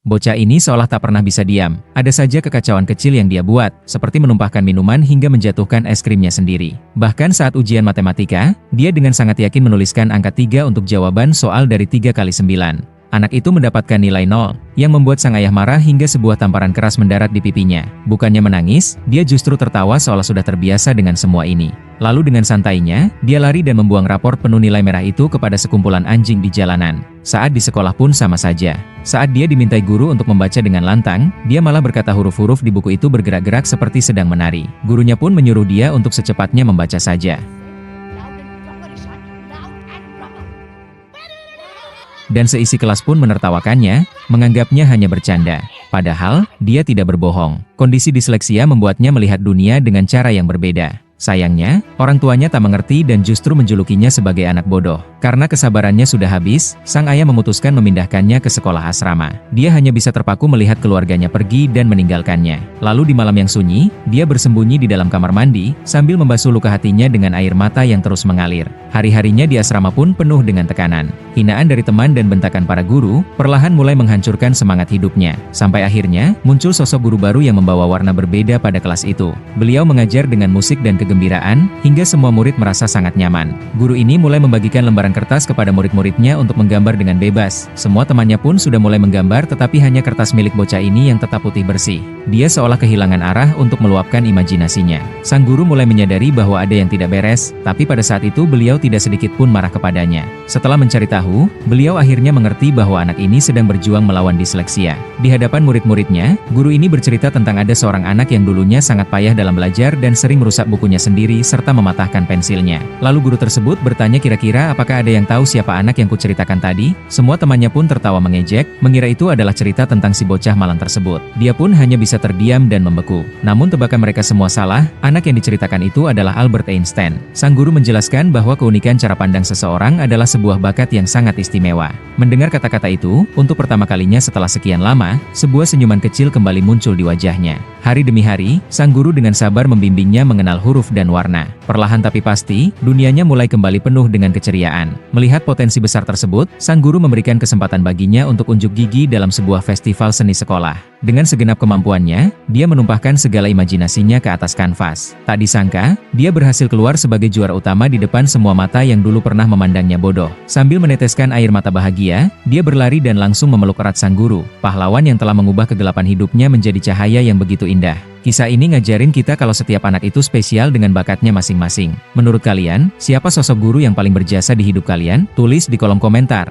Bocah ini seolah tak pernah bisa diam. Ada saja kekacauan kecil yang dia buat, seperti menumpahkan minuman hingga menjatuhkan es krimnya sendiri. Bahkan saat ujian matematika, dia dengan sangat yakin menuliskan angka 3 untuk jawaban soal dari 3 kali 9. Anak itu mendapatkan nilai 0, yang membuat sang ayah marah hingga sebuah tamparan keras mendarat di pipinya. Bukannya menangis, dia justru tertawa seolah sudah terbiasa dengan semua ini. Lalu dengan santainya, dia lari dan membuang rapor penuh nilai merah itu kepada sekumpulan anjing di jalanan. Saat di sekolah pun sama saja. Saat dia dimintai guru untuk membaca dengan lantang, dia malah berkata huruf-huruf di buku itu bergerak-gerak seperti sedang menari. Gurunya pun menyuruh dia untuk secepatnya membaca saja. Dan seisi kelas pun menertawakannya, menganggapnya hanya bercanda. Padahal, dia tidak berbohong. Kondisi disleksia membuatnya melihat dunia dengan cara yang berbeda. Sayangnya, orang tuanya tak mengerti dan justru menjulukinya sebagai anak bodoh. Karena kesabarannya sudah habis, sang ayah memutuskan memindahkannya ke sekolah asrama. Dia hanya bisa terpaku melihat keluarganya pergi dan meninggalkannya. Lalu di malam yang sunyi, dia bersembunyi di dalam kamar mandi, sambil membasuh luka hatinya dengan air mata yang terus mengalir. Hari-harinya di asrama pun penuh dengan tekanan. Hinaan dari teman dan bentakan para guru, perlahan mulai menghancurkan semangat hidupnya. Sampai akhirnya, muncul sosok guru baru yang membawa warna berbeda pada kelas itu. Beliau mengajar dengan musik dan kegembiraan, hingga semua murid merasa sangat nyaman. Guru ini mulai membagikan lembaran kertas kepada murid-muridnya untuk menggambar dengan bebas. Semua temannya pun sudah mulai menggambar, tetapi hanya kertas milik bocah ini yang tetap putih bersih. Dia seolah kehilangan arah untuk meluapkan imajinasinya. Sang guru mulai menyadari bahwa ada yang tidak beres, tapi pada saat itu beliau tidak sedikit pun marah kepadanya. Setelah mencari tahu, beliau akhirnya mengerti bahwa anak ini sedang berjuang melawan disleksia. Di hadapan murid-muridnya, guru ini bercerita tentang ada seorang anak yang dulunya sangat payah dalam belajar dan sering merusak bukunya sendiri serta mematahkan pensilnya. Lalu guru tersebut bertanya kira-kira apakah ada yang tahu siapa anak yang kuceritakan tadi? Semua temannya pun tertawa mengejek, mengira itu adalah cerita tentang si bocah malang tersebut. Dia pun hanya bisa terdiam dan membeku. Namun tebakan mereka semua salah, anak yang diceritakan itu adalah Albert Einstein. Sang guru menjelaskan bahwa keunikan cara pandang seseorang adalah sebuah bakat yang sangat istimewa. Mendengar kata-kata itu, untuk pertama kalinya setelah sekian lama, sebuah senyuman kecil kembali muncul di wajahnya. Hari demi hari, sang guru dengan sabar membimbingnya mengenal huruf dan warna. Perlahan tapi pasti, dunianya mulai kembali penuh dengan keceriaan. Melihat potensi besar tersebut, sang guru memberikan kesempatan baginya untuk unjuk gigi dalam sebuah festival seni sekolah. Dengan segenap kemampuannya, dia menumpahkan segala imajinasinya ke atas kanvas. Tak disangka, dia berhasil keluar sebagai juara utama di depan semua mata yang dulu pernah memandangnya bodoh. Sambil meneteskan air mata bahagia, dia berlari dan langsung memeluk erat sang guru, pahlawan yang telah mengubah kegelapan hidupnya menjadi cahaya yang begitu indah. Kisah ini ngajarin kita kalau setiap anak itu spesial dengan bakatnya masing-masing. Menurut kalian, siapa sosok guru yang paling berjasa di hidup kalian? Tulis di kolom komentar.